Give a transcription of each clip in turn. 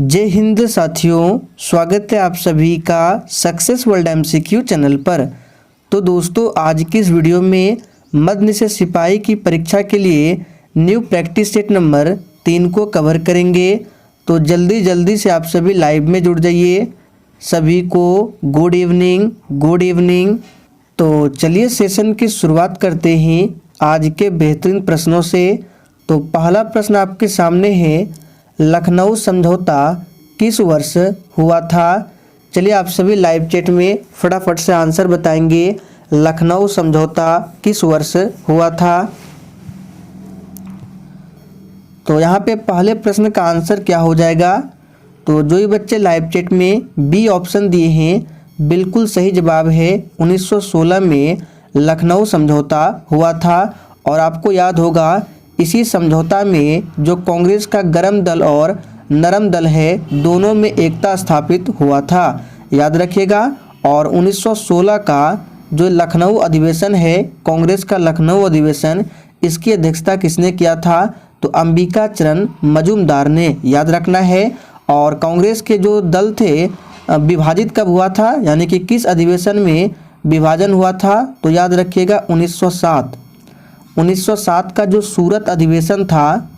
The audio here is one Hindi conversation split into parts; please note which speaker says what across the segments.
Speaker 1: जय हिंद साथियों, स्वागत है आप सभी का सक्सेस वर्ल्ड एमसीक्यू चैनल पर। तो दोस्तों, आज की इस वीडियो में मध्य निषेध सिपाही की परीक्षा के लिए न्यू प्रैक्टिस सेट नंबर 3 को कवर करेंगे। तो जल्दी से आप सभी लाइव में जुड़ जाइए। सभी को गुड इवनिंग। तो चलिए सेशन की शुरुआत करते हैं आज के बेहतरीन प्रश्नों से। तो पहला प्रश्न आपके सामने है, लखनऊ समझौता किस वर्ष हुआ था? चलिए आप सभी लाइव चैट में फटाफट से आंसर बताएंगे। लखनऊ समझौता किस वर्ष हुआ था? तो यहाँ पे पहले प्रश्न का आंसर क्या हो जाएगा? तो जो ही बच्चे लाइव चैट में बी ऑप्शन दिए हैं, बिल्कुल सही जवाब है। 1916 में लखनऊ समझौता हुआ था। और आपको याद होगा, इसी समझौता में जो कांग्रेस का गरम दल और नरम दल है, दोनों में एकता स्थापित हुआ था, याद रखिएगा। और 1916 का जो लखनऊ अधिवेशन है, कांग्रेस का लखनऊ अधिवेशन, इसकी अध्यक्षता किसने किया था? तो अंबिका चरण मजूमदार ने, याद रखना है। और कांग्रेस के जो दल थे विभाजित कब हुआ था, यानी कि किस अधिवेशन में विभाजन हुआ था? तो याद रखिएगा 1907 का जो सूरत अधिवेशन था,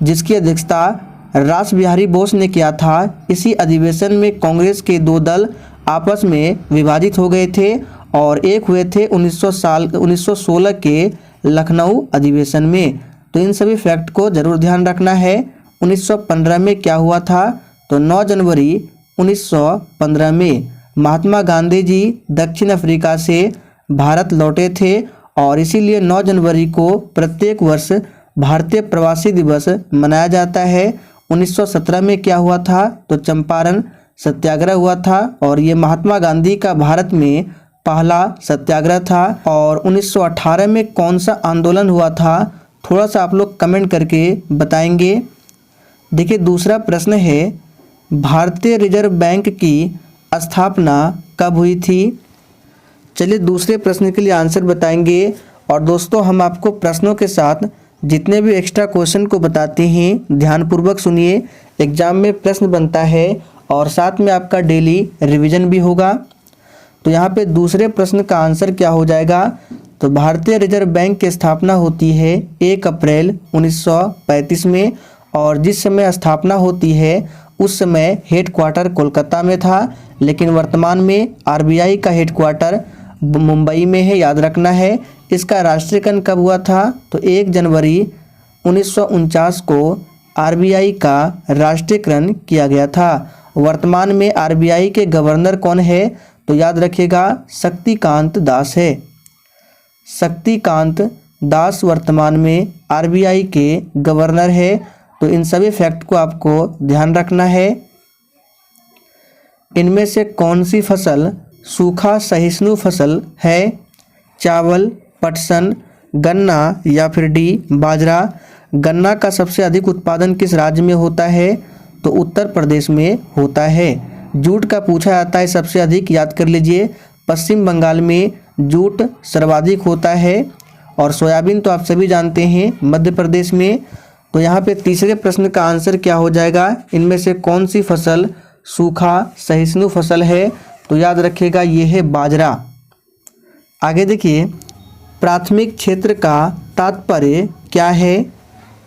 Speaker 1: जिसकी अध्यक्षता रास बिहारी बोस ने किया था, इसी अधिवेशन में कांग्रेस के दो दल आपस में विभाजित हो गए थे और एक हुए थे 1916 के लखनऊ अधिवेशन में। तो इन सभी फैक्ट को जरूर ध्यान रखना है। 1915 में क्या हुआ था? तो 9 जनवरी 1915 में महात्मा गांधी जी दक्षिण अफ्रीका से भारत लौटे थे और इसीलिए 9 जनवरी को प्रत्येक वर्ष भारतीय प्रवासी दिवस मनाया जाता है। 1917 में क्या हुआ था? तो चंपारण सत्याग्रह हुआ था और ये महात्मा गांधी का भारत में पहला सत्याग्रह था। और 1918 में कौन सा आंदोलन हुआ था? थोड़ा सा आप लोग कमेंट करके बताएंगे। देखिए, दूसरा प्रश्न है, भारतीय रिजर्व बैंक की स्थापना कब हुई थी? चलिए दूसरे प्रश्न के लिए आंसर बताएंगे। और दोस्तों, हम आपको प्रश्नों के साथ जितने भी एक्स्ट्रा क्वेश्चन को बताते हैं, ध्यानपूर्वक सुनिए। एग्जाम में प्रश्न बनता है और साथ में आपका डेली रिवीजन भी होगा। तो यहाँ पे दूसरे प्रश्न का आंसर क्या हो जाएगा? तो भारतीय रिजर्व बैंक की स्थापना होती है 1 अप्रैल 1935 में। और जिस समय स्थापना होती है उस समय हेडक्वार्टर कोलकाता में था, लेकिन वर्तमान में आरबीआई का हेडक्वार्टर मुंबई में है, याद रखना है। इसका राष्ट्रीयकरण कब हुआ था? तो 1 जनवरी 1949 को आरबीआई का राष्ट्रीयकरण किया गया था। वर्तमान में आरबीआई के गवर्नर कौन है? तो याद रखिएगा, शक्तिकांत दास है। शक्तिकांत दास वर्तमान में आरबीआई के गवर्नर है। तो इन सभी फैक्ट को आपको ध्यान रखना है। इनमें से कौन सी फसल सूखा सहिष्णु फसल है? चावल, पटसन, गन्ना या फिर डी बाजरा। गन्ना का सबसे अधिक उत्पादन किस राज्य में होता है? तो उत्तर प्रदेश में होता है। जूट का पूछा जाता है सबसे अधिक, याद कर लीजिए, पश्चिम बंगाल में जूट सर्वाधिक होता है। और सोयाबीन तो आप सभी जानते हैं, मध्य प्रदेश में। तो यहाँ पे तीसरे प्रश्न का आंसर क्या हो जाएगा? इनमें से कौन सी फसल सूखा सहिष्णु फसल है? तो याद रखिएगा, ये है बाजरा। आगे देखिए, प्राथमिक क्षेत्र का तात्पर्य क्या है?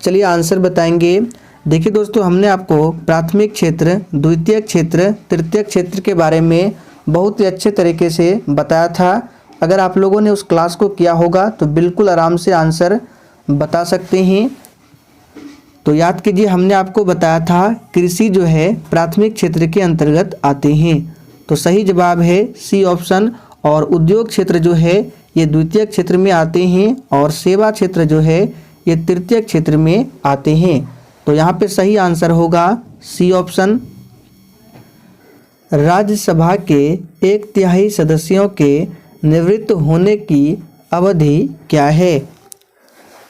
Speaker 1: चलिए आंसर बताएंगे। देखिए दोस्तों, हमने आपको प्राथमिक क्षेत्र, द्वितीयक क्षेत्र, तृतीयक क्षेत्र के बारे में बहुत ही अच्छे तरीके से बताया था। अगर आप लोगों ने उस क्लास को किया होगा तो बिल्कुल आराम से आंसर बता सकते हैं। तो याद कीजिए, हमने आपको बताया था कृषि जो है प्राथमिक क्षेत्र के अंतर्गत आते हैं। तो सही जवाब है सी ऑप्शन। और उद्योग क्षेत्र जो है ये द्वितीय क्षेत्र में आते हैं और सेवा क्षेत्र जो है ये तृतीय क्षेत्र में आते हैं। तो यहाँ पे सही आंसर होगा सी ऑप्शन। राज्यसभा के 1/3 सदस्यों के निवृत्त होने की अवधि क्या है?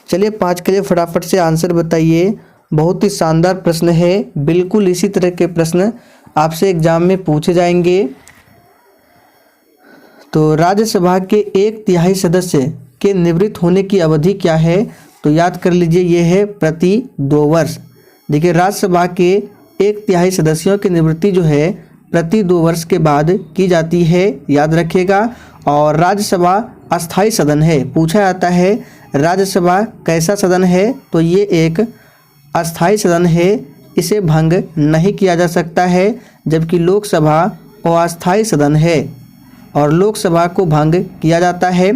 Speaker 1: चलिए 5 के लिए फटाफट से आंसर बताइए। बहुत ही शानदार प्रश्न है। बिल्कुल इसी तरह के प्रश्न आपसे एग्जाम में पूछे जाएंगे। तो राज्यसभा के 1/3 सदस्य के निवृत्त होने की अवधि क्या है? तो याद कर लीजिए, ये है प्रति 2 वर्ष। देखिए, राज्यसभा के 1/3 सदस्यों की निवृत्ति जो है प्रति 2 वर्ष के बाद की जाती है, याद रखिएगा। और राज्यसभा अस्थायी सदन है। पूछा जाता है राज्यसभा कैसा सदन है, तो ये एक अस्थायी सदन है, इसे भंग नहीं किया जा सकता है, जबकि लोकसभा अस्थायी सदन है और लोकसभा को भंग किया जाता है।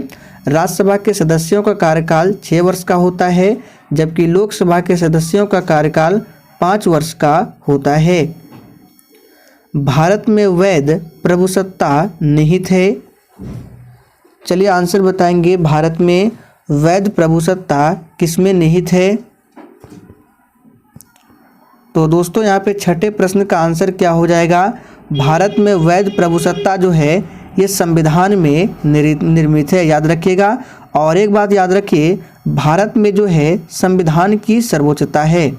Speaker 1: राज्यसभा के सदस्यों का कार्यकाल 6 वर्ष का होता है, जबकि लोकसभा के सदस्यों का कार्यकाल 5 वर्ष का होता है। भारत में वैध प्रभुसत्ता निहित है। चलिए आंसर बताएंगे, भारत में वैध प्रभुसत्ता किसमें निहित है। तो दोस्तों यहाँ पे छठे प्रश्न का आंसर क्या हो जाएगा, भारत में वैध प्रभुसत्ता जो है ये संविधान में निर्मित है, याद रखिएगा। और एक बात याद रखिए, भारत में जो है संविधान की सर्वोच्चता है।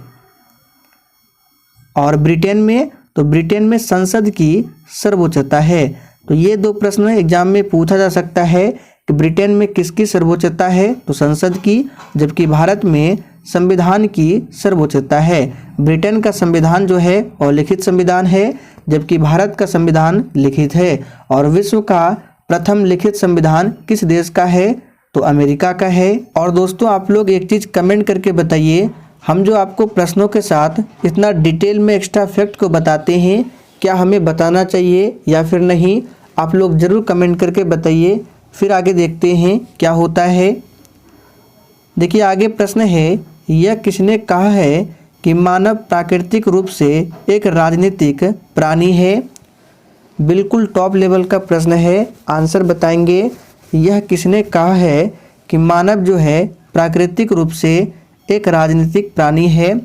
Speaker 1: और ब्रिटेन में, तो ब्रिटेन में संसद की सर्वोच्चता है। तो ये 2 प्रश्न एग्जाम में पूछा जा सकता है कि ब्रिटेन में किसकी सर्वोच्चता है, तो संसद की, जबकि भारत में संविधान की सर्वोच्चता है। ब्रिटेन का संविधान जो है अलिखित संविधान है, जबकि भारत का संविधान लिखित है। और विश्व का प्रथम लिखित संविधान किस देश का है, तो अमेरिका का है। और दोस्तों आप लोग एक चीज़ कमेंट करके बताइए, हम जो आपको प्रश्नों के साथ इतना डिटेल में एक्स्ट्रा फैक्ट को बताते हैं, क्या हमें बताना चाहिए या फिर नहीं, आप लोग ज़रूर कमेंट करके बताइए। फिर आगे देखते हैं क्या होता है। देखिए आगे प्रश्न है, यह किसने कहा है कि मानव प्राकृतिक रूप से एक राजनीतिक प्राणी है। बिल्कुल टॉप लेवल का प्रश्न है, आंसर बताएंगे। यह किसने कहा है कि मानव जो है प्राकृतिक रूप से एक राजनीतिक प्राणी है।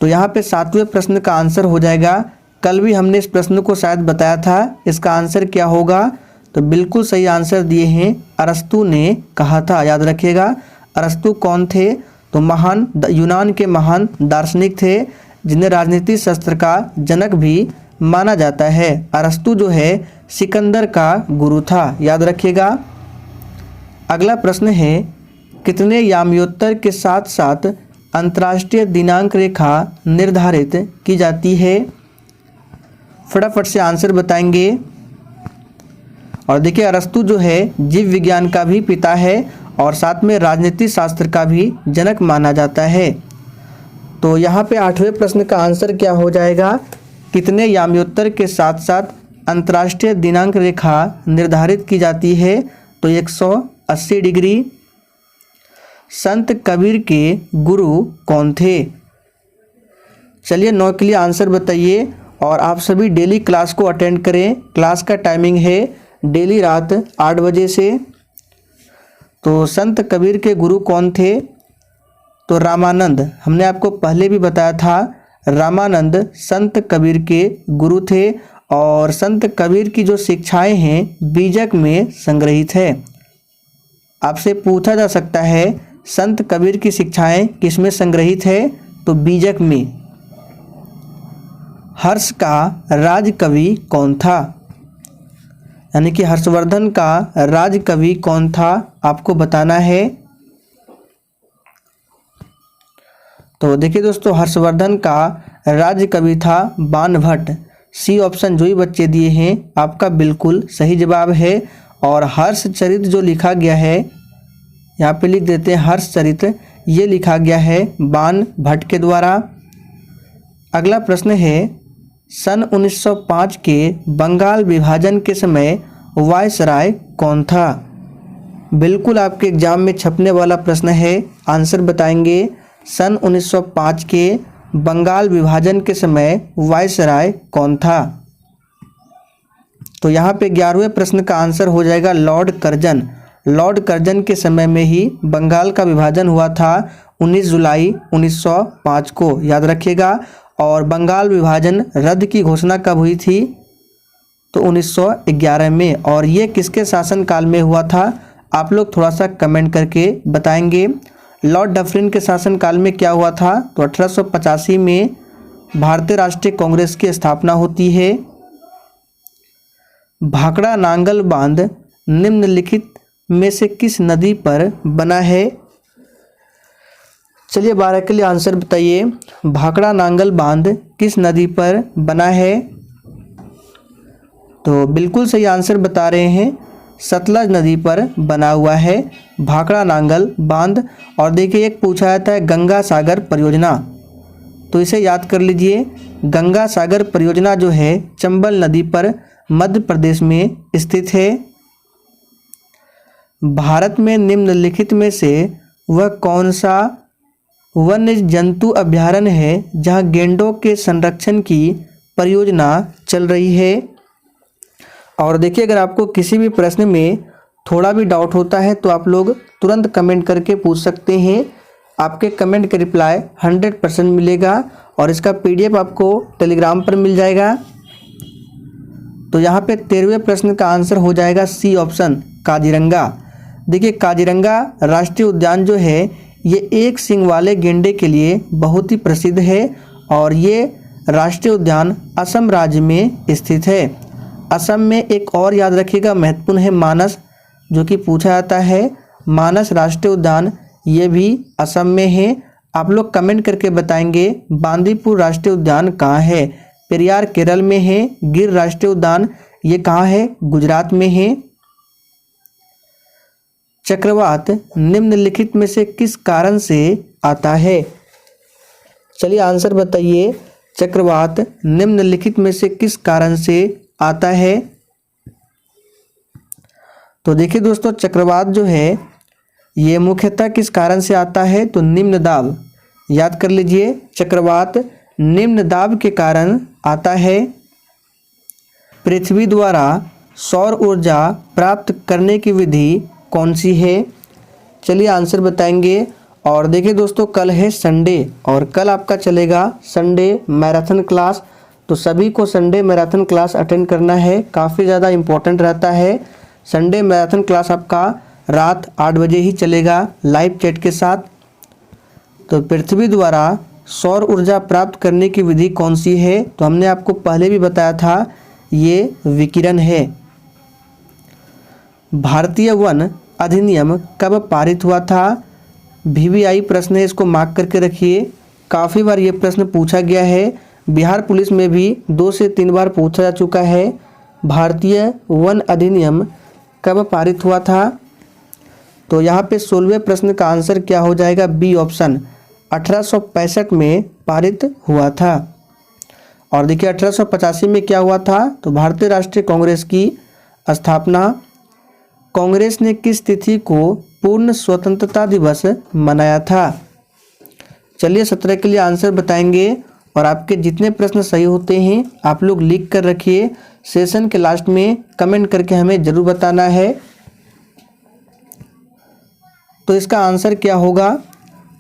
Speaker 1: तो यहाँ पे 7वें प्रश्न का आंसर हो जाएगा, कल भी हमने इस प्रश्न को शायद बताया था, इसका आंसर क्या होगा, तो बिल्कुल सही आंसर दिए हैं, अरस्तु ने कहा था, याद रखिएगा। अरस्तु कौन थे, तो महान यूनान के महान दार्शनिक थे, जिन्हें राजनीति शास्त्र का जनक भी माना जाता है। अरस्तु जो है सिकंदर का गुरु था, याद रखिएगा। अगला प्रश्न है, कितने याम्योत्तर के साथ साथ अंतर्राष्ट्रीय दिनांक रेखा निर्धारित की जाती है। फटाफट से आंसर बताएंगे। और देखिए अरस्तु जो है जीव विज्ञान का भी पिता है और साथ में राजनीति शास्त्र का भी जनक माना जाता है। तो यहाँ पे 8वें प्रश्न का आंसर क्या हो जाएगा, कितने याम्योत्तर के साथ साथ अंतर्राष्ट्रीय दिनांक रेखा निर्धारित की जाती है, तो 180 डिग्री। संत कबीर के गुरु कौन थे। चलिए 9 के लिए आंसर बताइए। और आप सभी डेली क्लास को अटेंड करें। क्लास का टाइमिंग है डेली रात 8 बजे से। तो संत कबीर के गुरु कौन थे, तो रामानंद, हमने आपको पहले भी बताया था, रामानंद संत कबीर के गुरु थे। और संत कबीर की जो शिक्षाएं हैं बीजक में संग्रहित है। आपसे पूछा जा सकता है संत कबीर की शिक्षाएं किसमें संग्रहित है, तो बीजक में। हर्ष का राजकवि कौन था, यानी कि हर्षवर्धन का राजकवि कौन था, आपको बताना है। तो देखिए दोस्तों, हर्षवर्धन का राजकवि था बाणभट्ट। सी ऑप्शन जो ही बच्चे दिए हैं आपका बिल्कुल सही जवाब है। और हर्षचरित जो लिखा गया है, यहाँ पे लिख देते हैं हर्षचरित, ये लिखा गया है बाणभट्ट के द्वारा। अगला प्रश्न है, सन 1905 के बंगाल विभाजन के समय वायसराय कौन था। बिल्कुल आपके एग्जाम में छपने वाला प्रश्न है, आंसर बताएंगे। सन 1905 के बंगाल विभाजन के समय वायसराय कौन था। तो यहाँ पे 11वें प्रश्न का आंसर हो जाएगा लॉर्ड कर्जन। लॉर्ड कर्जन के समय में ही बंगाल का विभाजन हुआ था 19 जुलाई 1905 को, याद रखिएगा। और बंगाल विभाजन रद्द की घोषणा कब हुई थी, तो 1911 में। और ये किसके शासनकाल में हुआ था, आप लोग थोड़ा सा कमेंट करके बताएंगे। लॉर्ड डफरिन के शासनकाल में क्या हुआ था, तो 1885 में भारतीय राष्ट्रीय कांग्रेस की स्थापना होती है। भाखड़ा नांगल बांध निम्नलिखित में से किस नदी पर बना है। चलिए 12 के लिए आंसर बताइए। भाखड़ा नांगल बांध किस नदी पर बना है? तो बिल्कुल सही आंसर बता रहे हैं, सतलज नदी पर बना हुआ है भाखड़ा नांगल बांध। और देखिए एक पूछा जाता है गंगा सागर परियोजना, तो इसे याद कर लीजिए। गंगा सागर परियोजना जो है चंबल नदी पर मध्य प्रदेश में स्थित है। भारत में निम्नलिखित में से वह कौन सा वन्य जंतु अभयारण्य है जहां गैंडों के संरक्षण की परियोजना चल रही है? और देखिए अगर आपको किसी भी प्रश्न में थोड़ा भी डाउट होता है तो आप लोग तुरंत कमेंट करके पूछ सकते हैं। आपके कमेंट का रिप्लाई 100% मिलेगा और इसका PDF आपको टेलीग्राम पर मिल जाएगा। तो यहाँ पे 13वें प्रश्न का आंसर हो जाएगा सी ऑप्शन, काजीरंगा। देखिए काजीरंगा राष्ट्रीय उद्यान जो है ये एक सींग वाले गेंडे के लिए बहुत ही प्रसिद्ध है और ये राष्ट्रीय उद्यान असम राज्य में स्थित है। असम में एक और याद रखिएगा महत्वपूर्ण है मानस, जो कि पूछा जाता है। मानस राष्ट्रीय उद्यान ये भी असम में है। आप लोग कमेंट करके बताएंगे बांदीपुर राष्ट्रीय उद्यान कहाँ है? पेरियार केरल में है। गिर राष्ट्रीय उद्यान ये कहाँ है? गुजरात में है। चक्रवात निम्नलिखित में से किस कारण से आता है? चलिए आंसर बताइए, चक्रवात निम्नलिखित में से किस कारण से आता है? तो देखिए दोस्तों चक्रवात जो है ये मुख्यतः किस कारण से आता है? तो निम्न दाब, याद कर लीजिए चक्रवात निम्न दाब के कारण आता है। पृथ्वी द्वारा सौर ऊर्जा प्राप्त करने की विधि कौन सी है? चलिए आंसर बताएंगे। और देखिए दोस्तों कल है संडे और कल आपका चलेगा संडे मैराथन क्लास, तो सभी को संडे मैराथन क्लास अटेंड करना है, काफ़ी ज़्यादा इम्पोर्टेंट रहता है। संडे मैराथन क्लास आपका रात 8 बजे ही चलेगा लाइव चैट के साथ। तो पृथ्वी द्वारा सौर ऊर्जा प्राप्त करने की विधि कौन सी है? तो हमने आपको पहले भी बताया था, ये विकिरण है। भारतीय वन अधिनियम कब पारित हुआ था? VVI प्रश्न है, इसको मार्क करके रखिए। काफ़ी बार ये प्रश्न पूछा गया है, बिहार पुलिस में भी 2 से 3 बार पूछा जा चुका है। भारतीय वन अधिनियम कब पारित हुआ था? तो यहाँ पे 16वें प्रश्न का आंसर क्या हो जाएगा? बी ऑप्शन, 1865 में पारित हुआ था। और देखिए 1885 में क्या हुआ था? तो भारतीय राष्ट्रीय कांग्रेस की स्थापना। कांग्रेस ने किस तिथि को पूर्ण स्वतंत्रता दिवस मनाया था? चलिए 17 के लिए आंसर बताएंगे और आपके जितने प्रश्न सही होते हैं आप लोग लिख कर रखिए। सेशन के लास्ट में कमेंट करके हमें ज़रूर बताना है। तो इसका आंसर क्या होगा?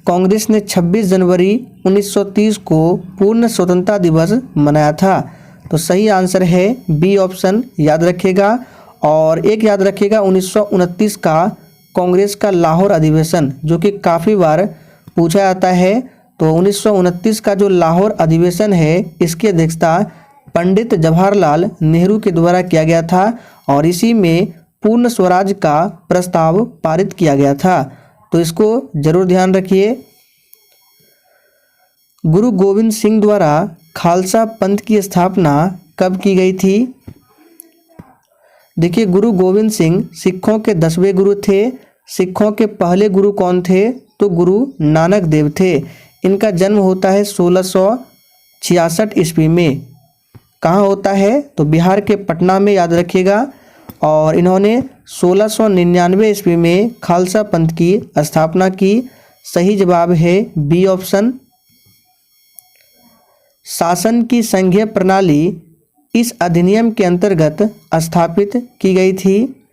Speaker 1: कांग्रेस ने 26 जनवरी 1930 को पूर्ण स्वतंत्रता दिवस मनाया था। तो सही आंसर है बी ऑप्शन, याद रखिएगा। और एक याद रखिएगा 1929 का कांग्रेस का लाहौर अधिवेशन, जो कि काफ़ी बार पूछा जाता है। तो 1929 का जो लाहौर अधिवेशन है इसकी अध्यक्षता पंडित जवाहरलाल नेहरू के द्वारा किया गया था और इसी में पूर्ण स्वराज का प्रस्ताव पारित किया गया था। तो इसको जरूर ध्यान रखिए। गुरु गोविंद सिंह द्वारा खालसा पंथ की स्थापना कब की गई थी? देखिए गुरु गोविंद सिंह सिखों के 10वें गुरु थे। सिखों के पहले गुरु कौन थे? तो गुरु नानक देव थे। इनका जन्म होता है 1666 ईस्वी में। कहाँ होता है? तो बिहार के पटना में, याद रखिएगा। और इन्होंने 1699 ईस्वी में खालसा पंथ की स्थापना की। सही जवाब है बी ऑप्शन। शासन की संघीय प्रणाली इस अधिनियम के अंतर्गत स्थापित की गई थी।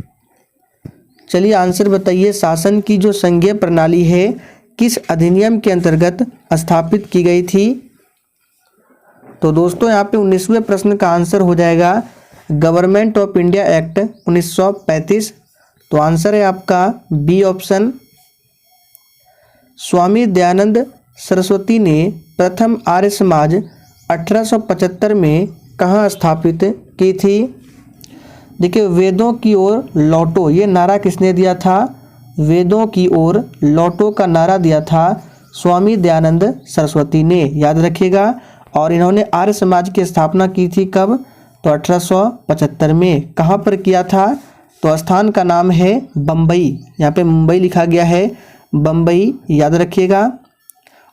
Speaker 1: चलिए आंसर बताइए, शासन की जो संघीय प्रणाली है किस अधिनियम के अंतर्गत स्थापित की गई थी? तो दोस्तों यहाँ पे 19वें प्रश्न का आंसर हो जाएगा गवर्नमेंट ऑफ इंडिया एक्ट 1935। तो आंसर है आपका बी ऑप्शन। स्वामी दयानंद सरस्वती ने प्रथम आर्य समाज 1875 में कहाँ स्थापित की थी? देखिए वेदों की ओर लौटो, ये नारा किसने दिया था? वेदों की ओर लौटो का नारा दिया था स्वामी दयानंद सरस्वती ने, याद रखिएगा। और इन्होंने आर्य समाज की स्थापना की थी कब? तो 1875 में। कहाँ पर किया था? तो स्थान का नाम है बम्बई, यहाँ पे मुंबई लिखा गया है, बम्बई, याद रखिएगा।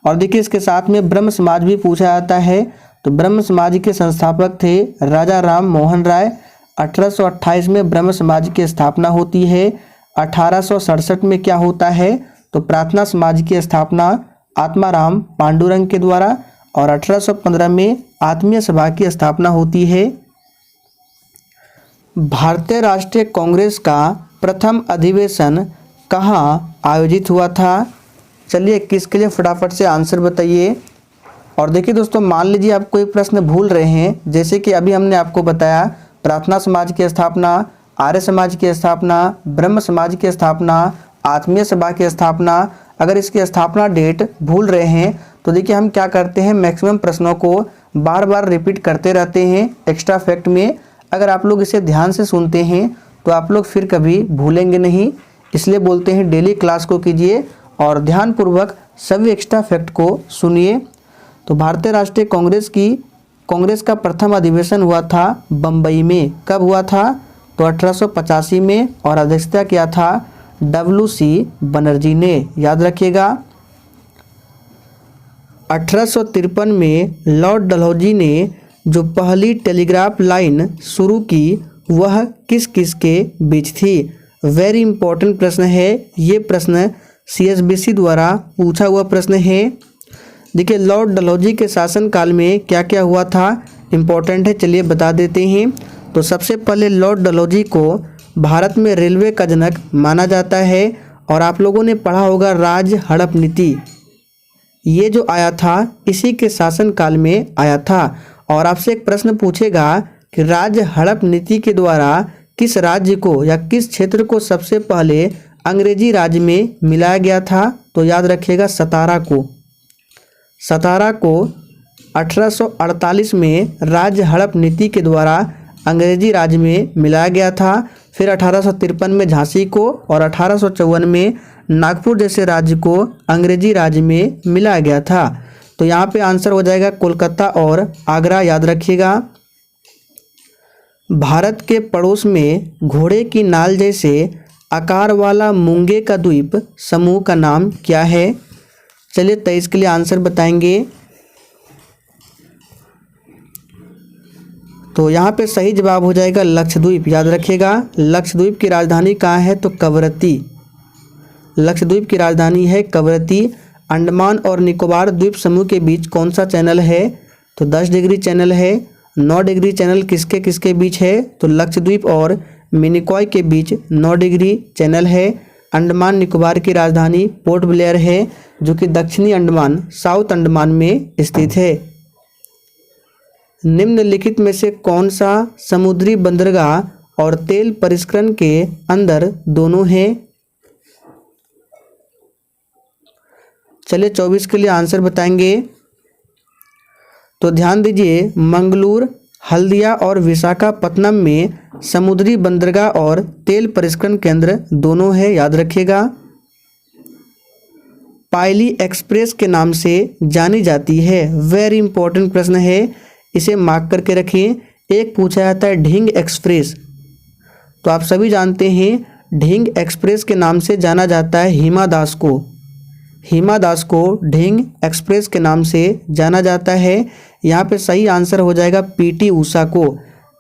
Speaker 1: और देखिए इसके साथ में ब्रह्म समाज भी पूछा जाता है। तो ब्रह्म समाज के संस्थापक थे राजा राम मोहन राय। 1828 में ब्रह्म समाज की स्थापना होती है। 1867 में क्या होता है? तो प्रार्थना समाज की स्थापना आत्माराम पांडुरंग के द्वारा। और 1815 में आत्मीय सभा की स्थापना होती है। भारतीय राष्ट्रीय कांग्रेस का प्रथम अधिवेशन कहाँ आयोजित हुआ था? चलिए किसके लिए फटाफट से आंसर बताइए। और देखिए दोस्तों, मान लीजिए आप कोई प्रश्न भूल रहे हैं, जैसे कि अभी हमने आपको बताया प्रार्थना समाज की स्थापना, आर्य समाज की स्थापना, ब्रह्म समाज की स्थापना, आत्मीय सभा की स्थापना। अगर इसकी स्थापना डेट भूल रहे हैं तो देखिए हम क्या करते हैं, मैक्सिमम प्रश्नों को बार बार रिपीट करते रहते हैं एक्स्ट्रा फैक्ट में। अगर आप लोग इसे ध्यान से सुनते हैं तो आप लोग फिर कभी भूलेंगे नहीं, इसलिए बोलते हैं डेली क्लास को कीजिए और ध्यानपूर्वक सभी एक्स्ट्रा फैक्ट को सुनिए। तो भारतीय राष्ट्रीय कांग्रेस का प्रथम अधिवेशन हुआ था बम्बई में। कब हुआ था? तो 1885 में। और अध्यक्षता किया था WC बनर्जी ने, याद रखिएगा। 1853 में लॉर्ड डलहौजी ने जो पहली टेलीग्राफ लाइन शुरू की वह किस किस के बीच थी? वेरी इंपॉर्टेंट प्रश्न है ये। प्रश्न CSBC द्वारा पूछा हुआ प्रश्न है। देखिए लॉर्ड डलहौजी के शासनकाल में क्या क्या हुआ था, इम्पोर्टेंट है, चलिए बता देते हैं। तो सबसे पहले लॉर्ड डलहौजी को भारत में रेलवे का जनक माना जाता है। और आप लोगों ने पढ़ा होगा राज हड़प नीति, ये जो आया था इसी के शासनकाल में आया था। और आपसे एक प्रश्न पूछेगा कि राज हड़प नीति के द्वारा किस राज्य को या किस क्षेत्र को सबसे पहले अंग्रेजी राज्य में मिलाया गया था? तो याद रखिएगा सतारा को। सतारा को 1848 में राज्य हड़प नीति के द्वारा अंग्रेजी राज्य में मिलाया गया था। फिर 1853 में झांसी को और 1854 में नागपुर जैसे राज्य को अंग्रेजी राज्य में मिलाया गया था। तो यहाँ पे आंसर हो जाएगा कोलकाता और आगरा, याद रखिएगा। भारत के पड़ोस में घोड़े की नाल जैसे आकार वाला मूंगे का द्वीप समूह का नाम क्या है? चलिए 23 के लिए आंसर बताएंगे। तो यहाँ पे सही जवाब हो जाएगा लक्षद्वीप, याद रखिएगा। लक्षद्वीप की राजधानी कहाँ है? तो कवरत्ती। लक्षद्वीप की राजधानी है कवरत्ती। अंडमान और निकोबार द्वीप समूह के बीच कौन सा चैनल है? तो 10 डिग्री चैनल है। 9 डिग्री चैनल किसके किसके बीच है? तो लक्षद्वीप और मिनिकॉय के बीच 9 डिग्री चैनल है। अंडमान निकोबार की राजधानी पोर्ट ब्लेयर है, जो कि दक्षिणी अंडमान साउथ अंडमान में स्थित है। निम्नलिखित में से कौन सा समुद्री बंदरगाह और तेल परिष्करण के अंदर दोनों है? चलिए 24 के लिए आंसर बताएंगे। तो ध्यान दीजिए, मंगलूर, हल्दिया और विशाखापत्तनम में समुद्री बंदरगाह और तेल परिष्करण केंद्र दोनों है, याद रखिएगा। पायली एक्सप्रेस के नाम से जानी जाती है। वेरी इंपॉर्टेंट प्रश्न है, इसे मार्क करके रखिए। एक पूछा जाता है ढिंग एक्सप्रेस। तो आप सभी जानते हैं ढिंग एक्सप्रेस के नाम से जाना जाता है हिमा दास को। हिमा दास को ढिंग एक्सप्रेस के नाम से जाना जाता है। यहाँ पे सही आंसर हो जाएगा PT ऊषा को।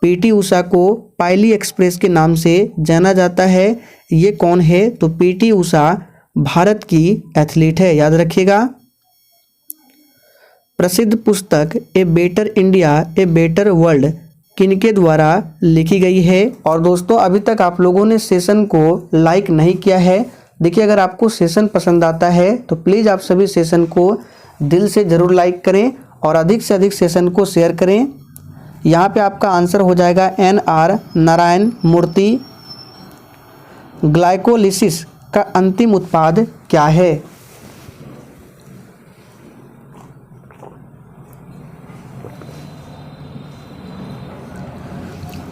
Speaker 1: PT ऊषा को पायली एक्सप्रेस के नाम से जाना जाता है। ये कौन है? तो PT ऊषा भारत की एथलीट है, याद रखिएगा। प्रसिद्ध पुस्तक a better India a better world किनके द्वारा लिखी गई है? और दोस्तों अभी तक आप लोगों ने सेशन को लाइक नहीं किया है। देखिए अगर आपको सेशन पसंद आता है तो प्लीज़ आप सभी सेशन को दिल से ज़रूर लाइक करें और अधिक से अधिक सेशन को शेयर करें। यहाँ पे आपका आंसर हो जाएगा NR नारायण मूर्ति। ग्लाइकोलिसिस का अंतिम उत्पाद क्या है?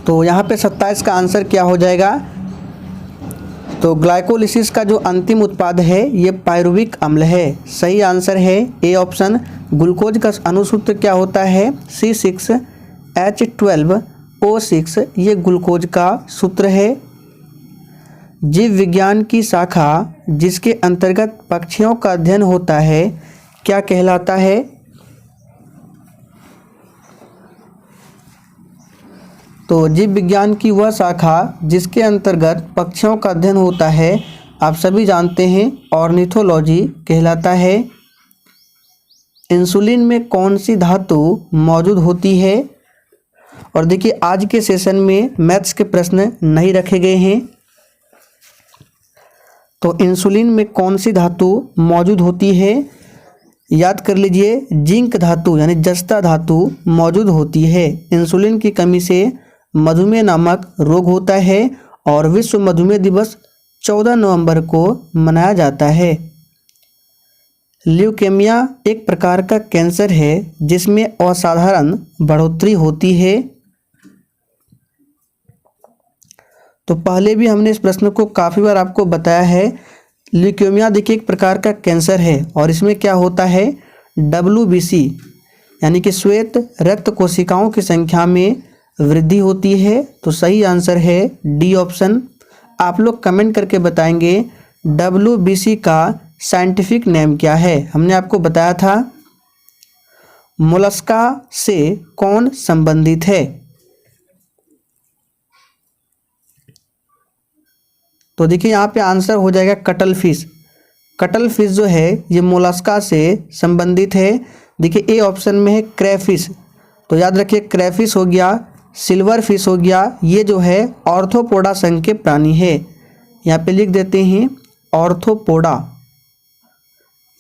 Speaker 1: तो यहाँ पे 27 का आंसर क्या हो जाएगा? तो ग्लाइकोलिसिस का जो अंतिम उत्पाद है ये पायरुविक अम्ल है। सही आंसर है ए ऑप्शन। ग्लूकोज का अणुसूत्र क्या होता है? C6H12O6, ये ग्लूकोज का सूत्र है। जीव विज्ञान की शाखा जिसके अंतर्गत पक्षियों का अध्ययन होता है क्या कहलाता है? तो जीव विज्ञान की वह शाखा जिसके अंतर्गत पक्षियों का अध्ययन होता है, आप सभी जानते हैं, ऑर्निथोलॉजी कहलाता है। इंसुलिन में कौन सी धातु मौजूद होती है? और देखिए आज के सेशन में मैथ्स के प्रश्न नहीं रखे गए हैं। तो इंसुलिन में कौन सी धातु मौजूद होती है? याद कर लीजिए, जिंक धातु यानी जस्ता धातु मौजूद होती है। इंसुलिन की कमी से मधुमेह नामक रोग होता है और विश्व मधुमेह दिवस 14 नवंबर को मनाया जाता है। ल्यूकेमिया एक प्रकार का कैंसर है जिसमें असाधारण बढ़ोतरी होती है। तो पहले भी हमने इस प्रश्न को काफ़ी बार आपको बताया है। ल्यूकेमिया देखिए एक प्रकार का कैंसर है और इसमें क्या होता है? WBC यानी कि श्वेत रक्त कोशिकाओं की संख्या में वृद्धि होती है। तो सही आंसर है डी ऑप्शन। आप लोग कमेंट करके बताएंगे WBC का साइंटिफिक नेम क्या है। हमने आपको बताया था। मोलस्का से कौन संबंधित है? तो देखिए यहाँ पे आंसर हो जाएगा कटल फिश। कटल फिश जो है ये मोलस्का से संबंधित है। देखिए ए ऑप्शन में है क्रेफिश। तो याद रखिए क्रेफिश हो गया, सिल्वर फिश हो गया, ये जो है ऑर्थोपोडा संघ के प्राणी है। यहाँ पे लिख देते हैं ऑर्थोपोडा,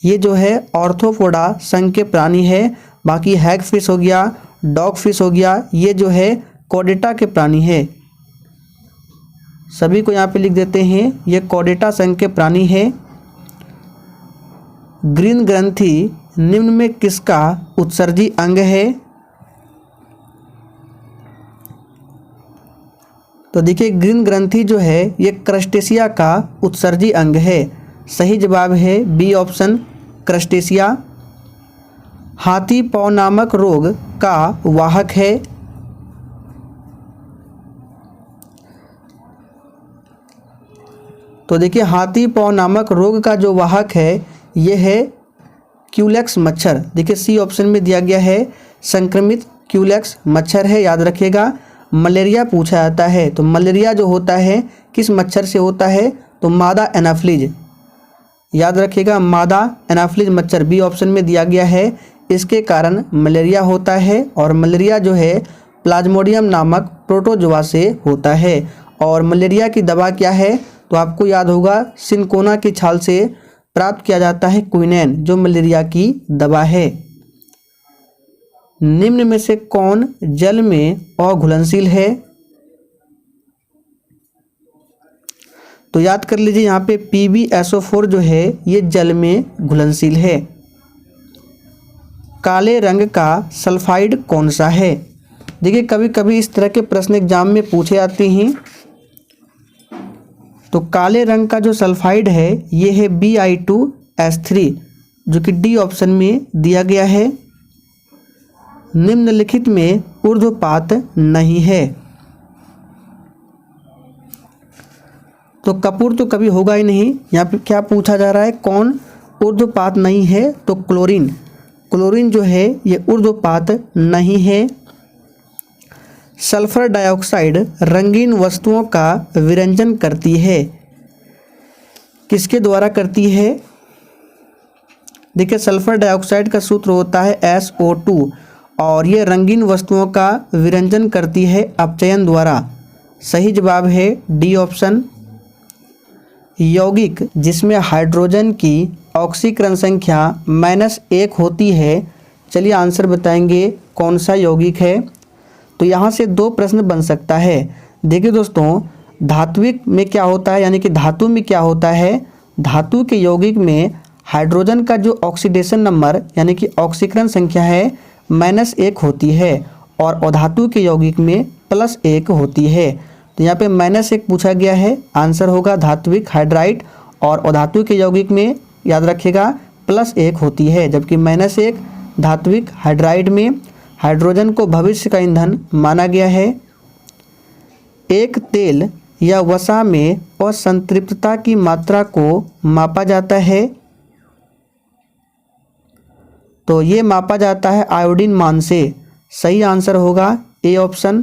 Speaker 1: ये जो है ऑर्थोपोडा संघ के प्राणी है। बाकी हैग फिश हो गया, डॉग फिश हो गया, ये जो है कॉर्डेटा के प्राणी है। सभी को यहाँ पे लिख देते हैं, ये कॉर्डेटा संघ के प्राणी है। ग्रीन ग्रंथि निम्न में किसका उत्सर्जी अंग है? तो देखिए ग्रीन ग्रंथि जो है ये क्रस्टेशिया का उत्सर्जी अंग है। सही जवाब है बी ऑप्शन, क्रस्टेशिया। हाथी पाँव नामक रोग का वाहक है। तो देखिए हाथी पाँव नामक रोग का जो वाहक है ये है क्यूलेक्स मच्छर। देखिए सी ऑप्शन में दिया गया है, संक्रमित क्यूलेक्स मच्छर है, याद रखिएगा। मलेरिया पूछा जाता है तो मलेरिया जो होता है किस मच्छर से होता है? तो मादा एनाफ्लिज, याद रखिएगा, मादा एनाफ्लिज मच्छर बी ऑप्शन में दिया गया है। इसके कारण मलेरिया होता है और मलेरिया जो है प्लाज्मोडियम नामक प्रोटोजोआ से होता है। और मलेरिया की दवा क्या है? तो आपको याद होगा सिनकोना की छाल से प्राप्त किया जाता है क्विनैन, जो मलेरिया की दवा है। निम्न में से कौन जल में अघुलनशील है? तो याद कर लीजिए यहाँ पे PbSO4 जो है ये जल में घुलनशील है। काले रंग का सल्फाइड कौन सा है? देखिए कभी कभी इस तरह के प्रश्न एग्जाम में पूछे जाते हैं। तो काले रंग का जो सल्फाइड है ये है Bi2S3, जो कि डी ऑप्शन में दिया गया है। निम्नलिखित में ऊर्ध्वपात नहीं है। तो कपूर तो कभी होगा ही नहीं। यहाँ पे क्या पूछा जा रहा है? कौन ऊर्ध्वपात नहीं है? तो क्लोरीन। क्लोरीन जो है ये ऊर्ध्वपात नहीं है। सल्फर डाइऑक्साइड रंगीन वस्तुओं का विरंजन करती है, किसके द्वारा करती है? देखिए सल्फर डाइऑक्साइड का सूत्र होता है SO2 और ये रंगीन वस्तुओं का विरंजन करती है अपचयन द्वारा। सही जवाब है डी ऑप्शन। यौगिक जिसमें हाइड्रोजन की ऑक्सीकरण संख्या -1 होती है, चलिए आंसर बताएंगे कौन सा यौगिक है। तो यहाँ से दो प्रश्न बन सकता है। देखिए दोस्तों, धात्विक में क्या होता है, यानी कि धातु में क्या होता है? धातु के यौगिक में हाइड्रोजन का जो ऑक्सीडेशन नंबर यानी कि ऑक्सीकरण संख्या है -1 होती है और अधातु के यौगिक में +1 होती है। तो यहाँ पे -1 पूछा गया है, आंसर होगा धात्विक हाइड्राइड, और अधात्विक यौगिक में याद रखिएगा +1 होती है, जबकि -1 धात्विक हाइड्राइड में हाइड्रोजन को भविष्य का ईंधन माना गया है। एक तेल या वसा में असंतृप्तता की मात्रा को मापा जाता है, तो ये मापा जाता है आयोडीन मान से। सही आंसर होगा ए ऑप्शन।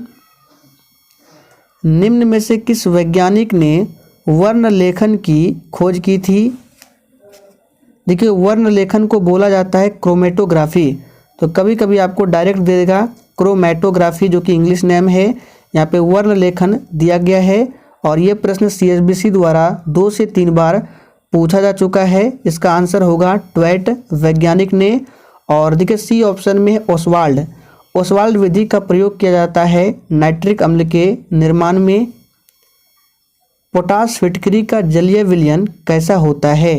Speaker 1: निम्न में से किस वैज्ञानिक ने वर्ण लेखन की खोज की थी? देखिए, वर्ण लेखन को बोला जाता है क्रोमेटोग्राफी, तो कभी कभी आपको डायरेक्ट दे देगा क्रोमेटोग्राफी, जो कि इंग्लिश नेम है। यहाँ पे वर्ण लेखन दिया गया है, और ये प्रश्न CSBC द्वारा 2 से 3 बार पूछा जा चुका है। इसका आंसर होगा ट्वेट वैज्ञानिक ने। और देखिए सी ऑप्शन में ओसवाल्ड, ओसवाल्ड विधि का प्रयोग किया जाता है नाइट्रिक अम्ल के निर्माण में। पोटाश फिटकरी का जलीय विलयन कैसा होता है?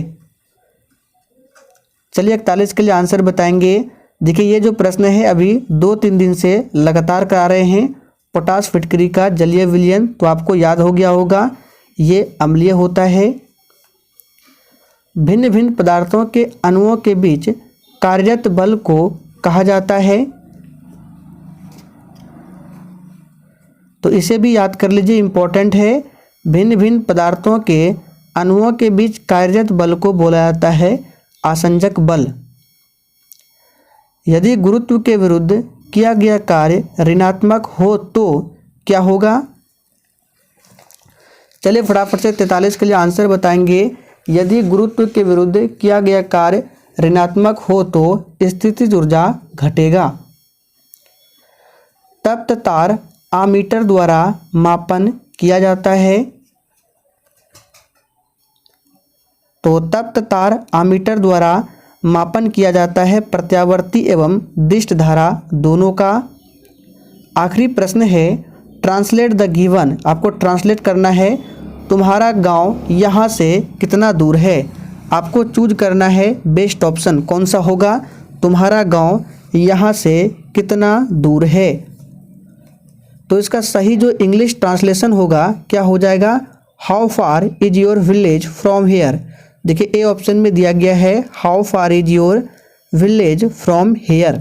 Speaker 1: चलिए 41 के लिए आंसर बताएंगे। देखिए, ये जो प्रश्न है अभी 2-3 दिन से लगातार करा रहे हैं। पोटाश फिटकरी का जलीय विलयन तो आपको याद हो गया होगा, ये अम्लीय होता है। भिन्न भिन्न पदार्थों के अणुओं के बीच कार्यरत बल को कहा जाता है, तो इसे भी याद कर लीजिए, इम्पोर्टेंट है। भिन्न भिन्न पदार्थों के अणुओं के बीच कार्यरत बल को बोला जाता है आसंजक बल। यदि गुरुत्व के विरुद्ध किया गया कार्य ऋणात्मक हो तो क्या होगा? चलिए फटाफट से 43 के लिए आंसर बताएंगे। यदि गुरुत्व के विरुद्ध किया गया कार्य ऋणात्मक हो तो स्थितिज ऊर्जा घटेगा। तप्त तार आमीटर द्वारा मापन किया जाता है, तो तप्त तार आमीटर द्वारा मापन किया जाता है प्रत्यावर्ती एवं दिष्ट धारा दोनों का। आखिरी प्रश्न है ट्रांसलेट द गिवन, आपको ट्रांसलेट करना है तुम्हारा गांव यहाँ से कितना दूर है। आपको चूज करना है बेस्ट ऑप्शन, कौन सा होगा? तुम्हारा गांव यहाँ से कितना दूर है। तो इसका सही जो इंग्लिश ट्रांसलेशन होगा क्या हो जाएगा? How far is your village from here. देखिए ए ऑप्शन में दिया गया है how far is your village from here.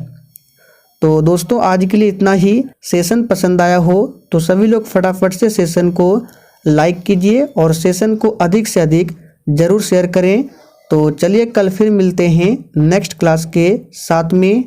Speaker 1: तो दोस्तों आज के लिए इतना ही। सेशन पसंद आया हो तो सभी लोग फटाफट से सेशन को लाइक कीजिए और सेशन को अधिक से अधिक ज़रूर शेयर करें। तो चलिए कल फिर मिलते हैं नेक्स्ट क्लास के साथ में।